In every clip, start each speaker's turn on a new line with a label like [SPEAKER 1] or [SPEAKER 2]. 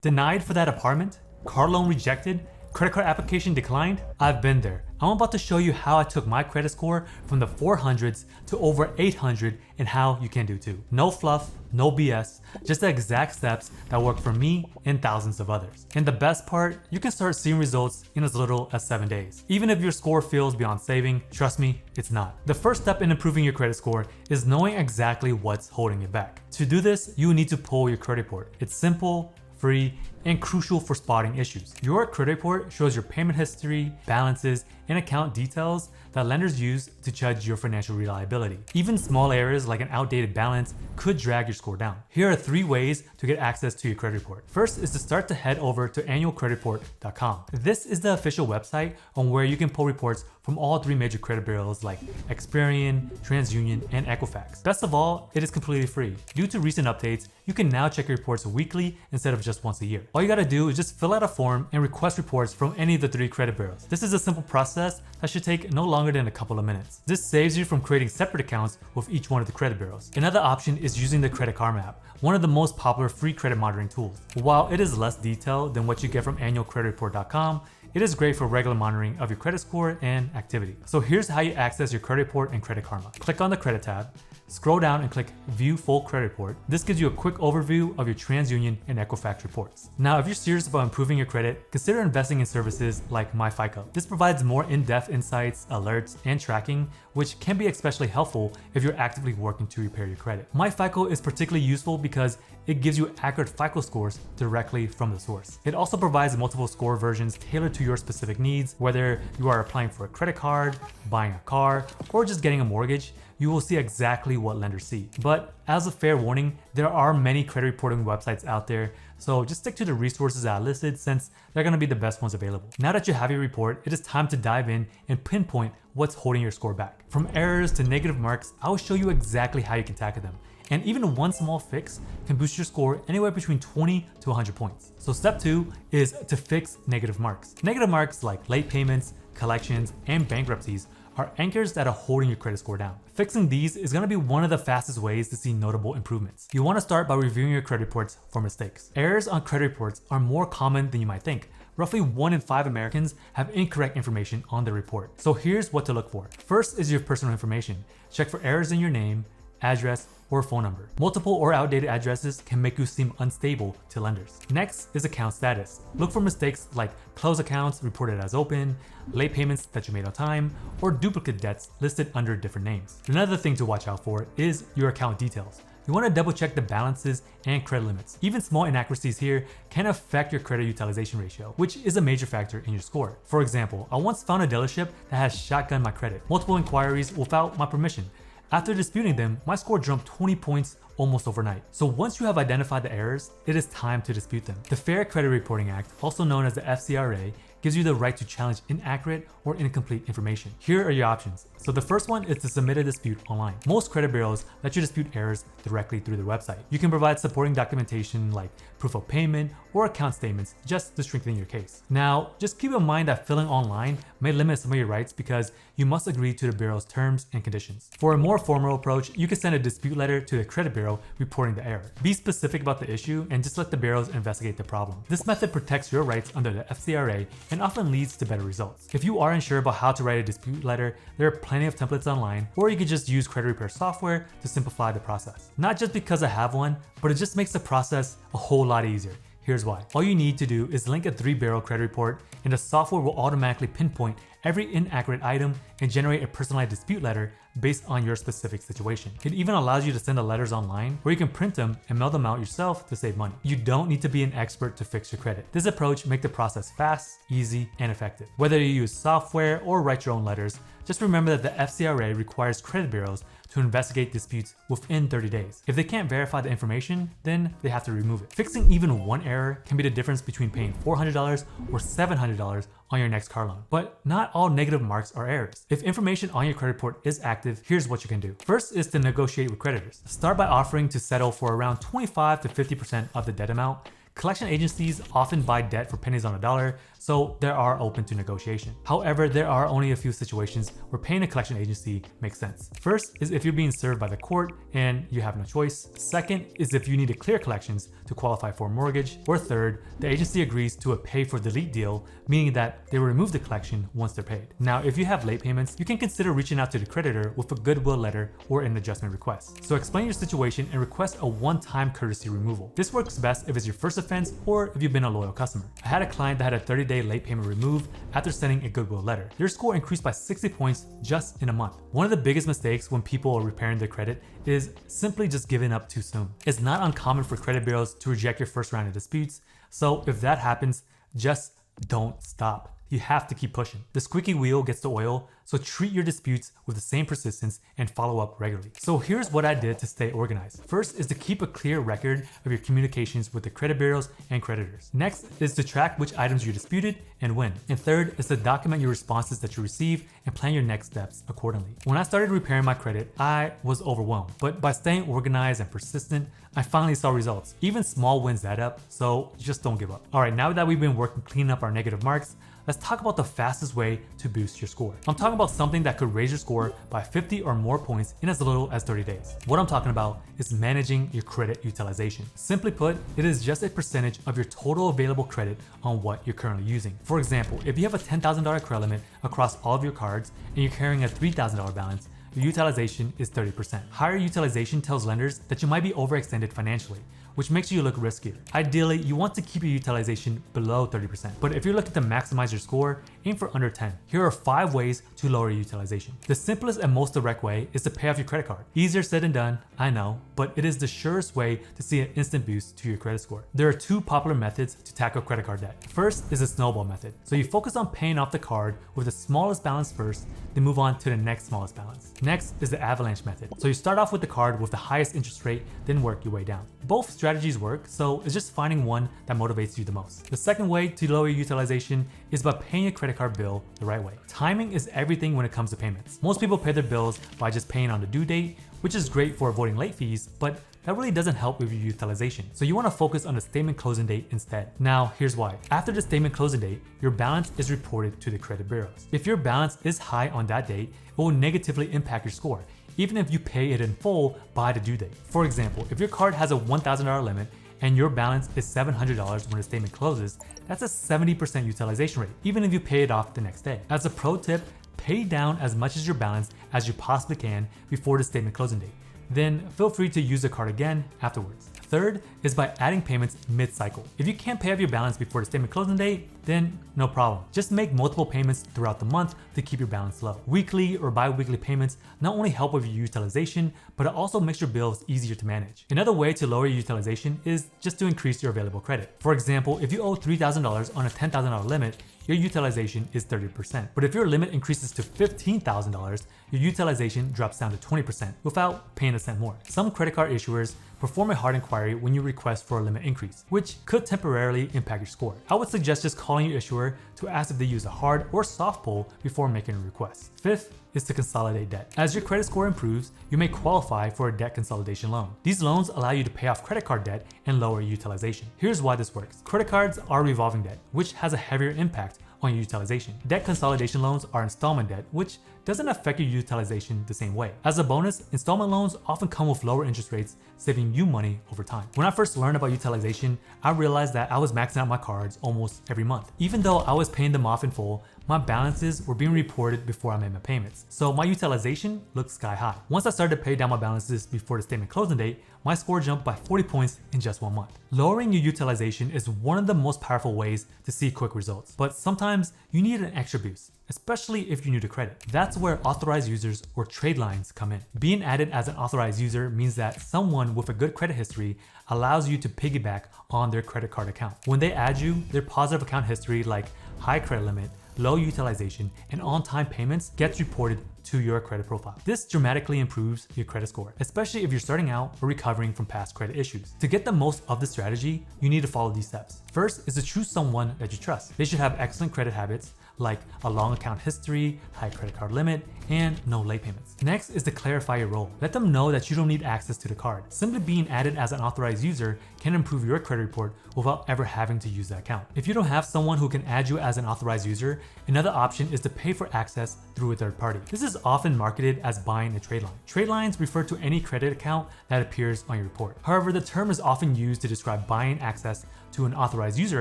[SPEAKER 1] Denied for that apartment? Car loan rejected? Credit card application declined? I've been there. I'm about to show you how I took my credit score from the 400s to over 800 and how you can do too. No fluff, no BS, just the exact steps that work for me and thousands of others. And the best part, you can start seeing results in as little as 7 days. Even if your score feels beyond saving, trust me, it's not. The first step in improving your credit score is knowing exactly what's holding it back. To do this, you need to pull your credit report. It's simple, free, and crucial for spotting issues. Your credit report shows your payment history, balances, and account details that lenders use to judge your financial reliability. Even small errors like an outdated balance could drag your score down. Here are 3 ways to get access to your credit report. First is to start to head over to annualcreditreport.com. This is the official website on where you can pull reports from all 3 major credit bureaus like Experian, TransUnion, and Equifax. Best of all, it is completely free. Due to recent updates, you can now check your reports weekly instead of just once a year. All you gotta do is just fill out a form and request reports from any of the 3 credit bureaus. This is a simple process that should take no longer than a couple of minutes. This saves you from creating separate accounts with each one of the credit bureaus. Another option is using the Credit Karma app, one of the most popular free credit monitoring tools. While it is less detailed than what you get from annualcreditreport.com, it is great for regular monitoring of your credit score and activity. So here's how you access your credit report in Credit Karma. Click on the credit tab, scroll down and click View Full Credit Report. This gives you a quick overview of your TransUnion and Equifax reports. Now, if you're serious about improving your credit, consider investing in services like MyFICO. This provides more in-depth insights, alerts, and tracking, which can be especially helpful if you're actively working to repair your credit. MyFICO is particularly useful because it gives you accurate FICO scores directly from the source. It also provides multiple score versions tailored to your specific needs, whether you are applying for a credit card, buying a car, or just getting a mortgage. You will see exactly what lenders see. But as a fair warning, there are many credit reporting websites out there, so just stick to the resources I listed since they're gonna be the best ones available. Now that you have your report, it is time to dive in and pinpoint what's holding your score back. From errors to negative marks, I will show you exactly how you can tackle them. And even one small fix can boost your score anywhere between 20 to 100 points. So step 2 is to fix negative marks. Negative marks like late payments, collections, and bankruptcies are anchors that are holding your credit score down. Fixing these is going to be one of the fastest ways to see notable improvements. You want to start by reviewing your credit reports for mistakes. Errors on credit reports are more common than you might think. Roughly 1 in 5 Americans have incorrect information on their report. So here's what to look for. First is your personal information. Check for errors in your name, address, or phone number. Multiple or outdated addresses can make you seem unstable to lenders. Next is account status. Look for mistakes like closed accounts reported as open, late payments that you made on time, or duplicate debts listed under different names. Another thing to watch out for is your account details. You want to double check the balances and credit limits. Even small inaccuracies here can affect your credit utilization ratio, which is a major factor in your score. For example, I once found a dealership that has shotgunned my credit, multiple inquiries without my permission. After disputing them, my score jumped 20 points almost overnight. So once you have identified the errors, it is time to dispute them. The Fair Credit Reporting Act, also known as the FCRA, gives you the right to challenge inaccurate or incomplete information. Here are your options. So the first one is to submit a dispute online. Most credit bureaus let you dispute errors directly through their website. You can provide supporting documentation like proof of payment or account statements just to strengthen your case. Now, just keep in mind that filling online may limit some of your rights because you must agree to the bureau's terms and conditions. For a more formal approach, you can send a dispute letter to the credit bureau reporting the error. Be specific about the issue and just let the bureaus investigate the problem. This method protects your rights under the FCRA and often leads to better results. If you are unsure about how to write a dispute letter, there are plenty of templates online, or you could just use credit repair software to simplify the process. Not just because I have one, but it just makes the process a whole lot easier. Here's why. All you need to do is link a 3-bureau credit report, and the software will automatically pinpoint every inaccurate item and generate a personalized dispute letter based on your specific situation. It even allows you to send the letters online, where you can print them and mail them out yourself to save money. You don't need to be an expert to fix your credit. This approach makes the process fast, easy, and effective. Whether you use software or write your own letters, just remember that the FCRA requires credit bureaus to investigate disputes within 30 days. If they can't verify the information, then they have to remove it. Fixing even one error can be the difference between paying $400 or $700 on your next car loan. But not all negative marks are errors. If information on your credit report is active, here's what you can do. First is to negotiate with creditors. Start by offering to settle for around 25 to 50% of the debt amount. Collection agencies often buy debt for pennies on a dollar, so they are open to negotiation. However, there are only a few situations where paying a collection agency makes sense. First is if you're being served by the court and you have no choice. Second is if you need to clear collections to qualify for a mortgage. Or third, the agency agrees to a pay for delete deal, meaning that they will remove the collection once they're paid. Now, if you have late payments, you can consider reaching out to the creditor with a goodwill letter or an adjustment request. So explain your situation and request a one-time courtesy removal. This works best if it's your first offense or if you've been a loyal customer. I had a client that had a 30-day late payment removed after sending a goodwill letter. Their score increased by 60 points just in a month. One of the biggest mistakes when people are repairing their credit is simply just giving up too soon. It's not uncommon for credit bureaus to reject your first round of disputes, so if that happens, just don't stop. You have to keep pushing. The squeaky wheel gets the oil, so treat your disputes with the same persistence and follow up regularly. So here's what I did to stay organized. First is to keep a clear record of your communications with the credit bureaus and creditors. Next is to track which items you disputed and when. And third is to document your responses that you receive and plan your next steps accordingly. When I started repairing my credit, I was overwhelmed, but by staying organized and persistent, I finally saw results. Even small wins add up, so just don't give up. All right, now that we've been working cleaning up our negative marks, let's talk about the fastest way to boost your score. I'm talking about something that could raise your score by 50 or more points in as little as 30 days. What I'm talking about is managing your credit utilization. Simply put, it is just a percentage of your total available credit on what you're currently using. For example, if you have a $10,000 credit limit across all of your cards and you're carrying a $3,000 balance, your utilization is 30%. Higher utilization tells lenders that you might be overextended financially, which makes you look riskier. Ideally, you want to keep your utilization below 30%, but if you're looking to maximize your score, aim for under 10. Here are 5 ways to lower your utilization. The simplest and most direct way is to pay off your credit card. Easier said than done, I know, but it is the surest way to see an instant boost to your credit score. There are 2 popular methods to tackle credit card debt. First is the snowball method. So you focus on paying off the card with the smallest balance first, then move on to the next smallest balance. Next is the avalanche method. So you start off with the card with the highest interest rate, then work your way down. Both strategies work, so it's just finding one that motivates you the most. The second way to lower your utilization is by paying a credit card bill the right way. Timing is everything when it comes to payments. Most people pay their bills by just paying on the due date, which is great for avoiding late fees, but that really doesn't help with your utilization. So you want to focus on the statement closing date instead. Now, here's why. After the statement closing date, your balance is reported to the credit bureaus. If your balance is high on that date, it will negatively impact your score, even if you pay it in full by the due date. For example, if your card has a $1,000 limit and your balance is $700 when the statement closes, that's a 70% utilization rate, even if you pay it off the next day. As a pro tip, pay down as much as your balance as you possibly can before the statement closing date. Then feel free to use the card again afterwards. Third is by adding payments mid-cycle. If you can't pay off your balance before the statement closing date, then no problem. Just make multiple payments throughout the month to keep your balance low. Weekly or bi-weekly payments not only help with your utilization, but it also makes your bills easier to manage. Another way to lower your utilization is just to increase your available credit. For example, if you owe $3,000 on a $10,000 limit, your utilization is 30%. But if your limit increases to $15,000, your utilization drops down to 20% without paying a cent more. Some credit card issuers perform a hard inquiry when you request for a limit increase, which could temporarily impact your score. I would suggest just calling your issuer to ask if they use a hard or soft pull before making a request. Fifth is to consolidate debt. As your credit score improves, you may qualify for a debt consolidation loan. These loans allow you to pay off credit card debt and lower your utilization. Here's why this works. Credit cards are revolving debt, which has a heavier impact on your utilization. Debt consolidation loans are installment debt, which doesn't affect your utilization the same way. As a bonus, installment loans often come with lower interest rates, saving you money over time. When I first learned about utilization, I realized that I was maxing out my cards almost every month. Even though I was paying them off in full, my balances were being reported before I made my payments. So my utilization looked sky high. Once I started to pay down my balances before the statement closing date, my score jumped by 40 points in just 1 month. Lowering your utilization is one of the most powerful ways to see quick results, but sometimes you need an extra boost, especially if you're new to credit. That's where authorized users or trade lines come in. Being added as an authorized user means that someone with a good credit history allows you to piggyback on their credit card account. When they add you, their positive account history like high credit limit, low utilization, and on-time payments gets reported to your credit profile. This dramatically improves your credit score, especially if you're starting out or recovering from past credit issues. To get the most of the strategy, you need to follow these steps. First is to choose someone that you trust. They should have excellent credit habits, like a long account history, high credit card limit, and no late payments. Next is to clarify your role. Let them know that you don't need access to the card. Simply being added as an authorized user can improve your credit report without ever having to use the account. If you don't have someone who can add you as an authorized user, another option is to pay for access through a third party. This is often marketed as buying a trade line. Trade lines refer to any credit account that appears on your report. However, the term is often used to describe buying access to an authorized user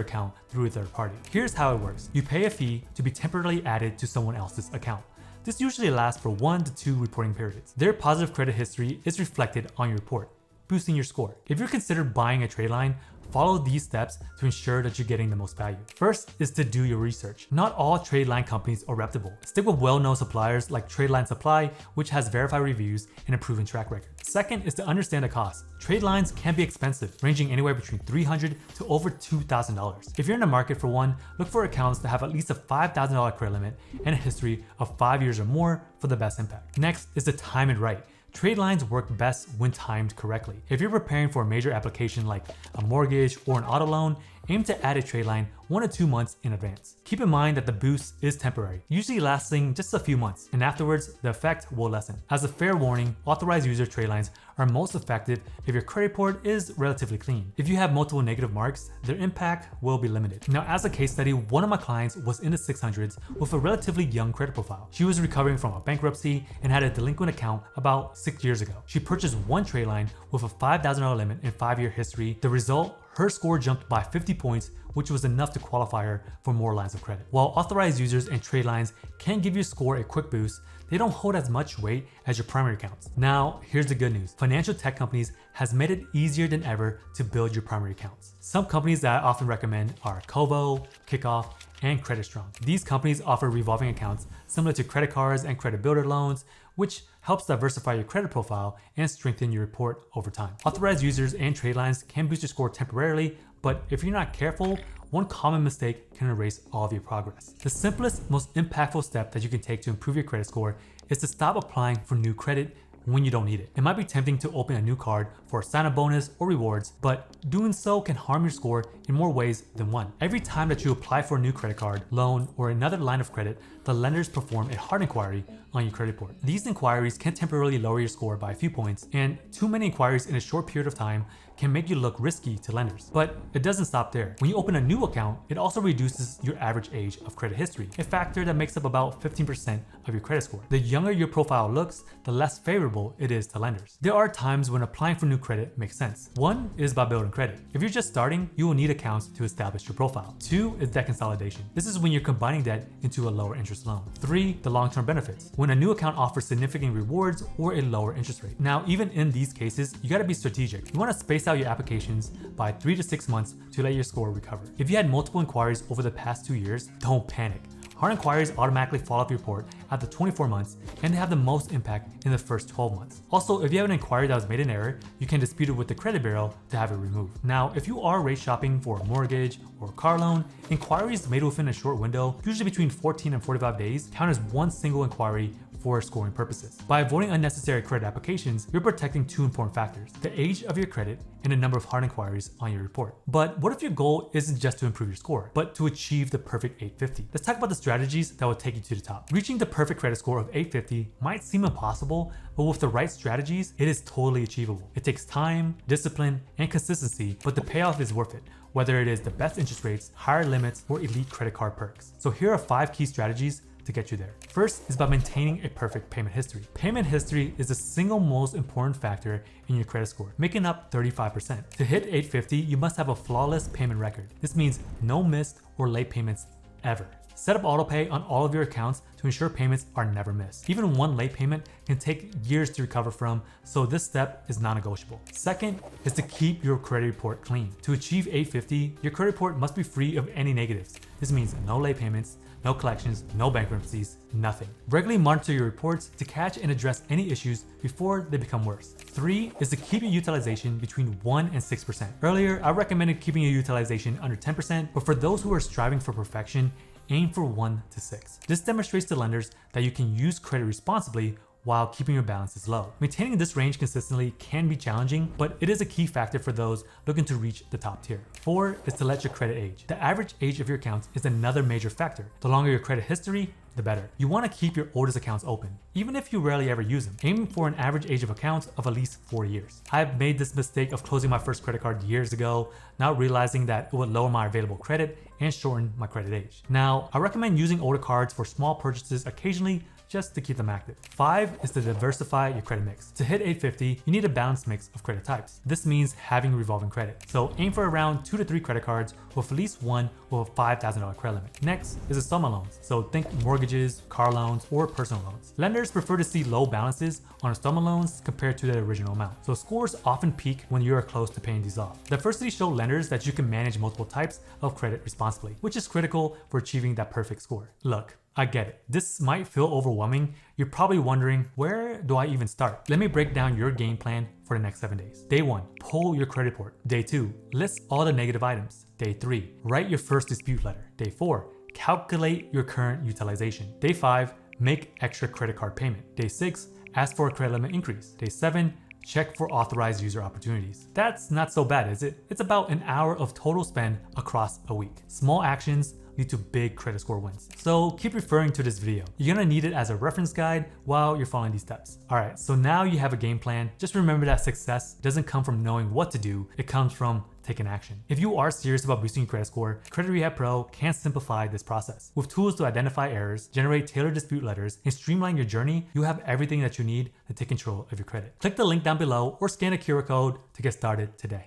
[SPEAKER 1] account through a third party. Here's how it works. You pay a fee to be temporarily added to someone else's account. This usually lasts for 1 to 2 reporting periods. Their positive credit history is reflected on your report, boosting your score. If you're considered buying a trade line, follow these steps to ensure that you're getting the most value. First is to do your research. Not all trade line companies are reputable. Stick with well-known suppliers like Trade Line Supply, which has verified reviews and a proven track record. Second is to understand the cost. Trade lines can be expensive, ranging anywhere between $300 to over $2,000. If you're in the market for one, look for accounts that have at least a $5,000 credit limit and a history of 5 years or more for the best impact. Next is to time it right. Trade lines work best when timed correctly. If you're preparing for a major application like a mortgage or an auto loan, aim to add a trade line 1 to 2 months in advance. Keep in mind that the boost is temporary, usually lasting just a few months, and afterwards the effect will lessen. As a fair warning, authorized user trade lines are most effective if your credit report is relatively clean. If you have multiple negative marks, their impact will be limited. Now, as a case study, one of my clients was in the 600s with a relatively young credit profile. She was recovering from a bankruptcy and had a delinquent account about 6 years ago. She purchased one trade line with a $5,000 limit and 5-year history. The result, her score jumped by 50 points, which was enough to qualify her for more lines of credit. While authorized users and trade lines can give your score a quick boost, they don't hold as much weight as your primary accounts. Now, here's the good news. Financial tech companies has made it easier than ever to build your primary accounts. Some companies that I often recommend are Kovo, Kickoff, and Credit Strong. These companies offer revolving accounts similar to credit cards and credit builder loans, which helps diversify your credit profile and strengthen your report over time. Authorized users and trade lines can boost your score temporarily, but if you're not careful, one common mistake can erase all of your progress. The simplest, most impactful step that you can take to improve your credit score is to stop applying for new credit when you don't need it. It might be tempting to open a new card for a sign-up bonus or rewards, but doing so can harm your score in more ways than one. Every time that you apply for a new credit card, loan, or another line of credit, the lenders perform a hard inquiry on your credit report. These inquiries can temporarily lower your score by a few points, and too many inquiries in a short period of time can make you look risky to lenders. But it doesn't stop there. When you open a new account, it also reduces your average age of credit history, a factor that makes up about 15% of your credit score. The younger your profile looks, the less favorable it is to lenders. There are times when applying for new credit makes sense. One is by building credit. If you're just starting, you will need accounts to establish your profile. 2 is debt consolidation. This is when you're combining debt into a lower interest loan. 3, the long-term benefits. When a new account offers significant rewards or a lower interest rate. Now, even in these cases, you gotta be strategic. You wanna space out your applications by 3 to 6 months to let your score recover. If you had multiple inquiries over the past 2 years, don't panic. Hard inquiries automatically fall off your report after 24 months, and they have the most impact in the first 12 months. Also, if you have an inquiry that was made in error, you can dispute it with the credit bureau to have it removed. Now, if you are rate shopping for a mortgage or a car loan, inquiries made within a short window, usually between 14 and 45 days, count as one single inquiry for scoring purposes. By avoiding unnecessary credit applications, you're protecting 2 important factors: the age of your credit and the number of hard inquiries on your report. But what if your goal isn't just to improve your score, but to achieve the perfect 850? Let's talk about the strategies that will take you to the top. Reaching the perfect credit score of 850 might seem impossible, but with the right strategies, it is totally achievable. It takes time, discipline, and consistency, but the payoff is worth it, whether it is the best interest rates, higher limits, or elite credit card perks. So here are 5 key strategies to get you there. First is by maintaining a perfect payment history. Payment history is the single most important factor in your credit score, making up 35%. To hit 850, you must have a flawless payment record. This means no missed or late payments ever. Set up autopay on all of your accounts to ensure payments are never missed. Even one late payment can take years to recover from, so this step is non-negotiable. Second is to keep your credit report clean. To achieve 850, your credit report must be free of any negatives. This means no late payments, no collections, no bankruptcies, nothing. Regularly monitor your reports to catch and address any issues before they become worse. 3 is to keep your utilization between 1 and 6%. Earlier, I recommended keeping your utilization under 10%, but for those who are striving for perfection, aim for 1 to 6. This demonstrates to lenders that you can use credit responsibly while keeping your balances low. Maintaining this range consistently can be challenging, but it is a key factor for those looking to reach the top tier. 4 is to let your credit age. The average age of your accounts is another major factor. The longer your credit history, the better. You want to keep your oldest accounts open, even if you rarely ever use them, aiming for an average age of accounts of at least 4 years. I've made this mistake of closing my first credit card years ago, not realizing that it would lower my available credit and shorten my credit age. Now, I recommend using older cards for small purchases occasionally just to keep them active. 5 is to diversify your credit mix. To hit 850, you need a balanced mix of credit types. This means having revolving credit. So aim for around 2 to 3 credit cards with at least one with a $5,000 credit limit. Next is installment loans. So think mortgages, car loans, or personal loans. Lenders prefer to see low balances on installment loans compared to the original amount. So scores often peak when you are close to paying these off. Diversity shows lenders that you can manage multiple types of credit responsibly, which is critical for achieving that perfect score. Look, I get it. This might feel overwhelming. You're probably wondering, where do I even start? Let me break down your game plan for the next 7 days. Day 1, pull your credit report. Day 2, list all the negative items. Day 3, write your first dispute letter. Day 4, calculate your current utilization. Day 5, make extra credit card payment. Day 6, ask for a credit limit increase. Day 7, check for authorized user opportunities. That's not so bad, is it? It's about an hour of total spend across a week. Small actions lead to big credit score wins. So keep referring to this video. You're gonna need it as a reference guide while you're following these steps. All right, so now you have a game plan. Just remember that success doesn't come from knowing what to do. It comes from taking action. If you are serious about boosting your credit score, Credit Rehab Pro can simplify this process. With tools to identify errors, generate tailored dispute letters, and streamline your journey, you have everything that you need to take control of your credit. Click the link down below or scan a QR code to get started today.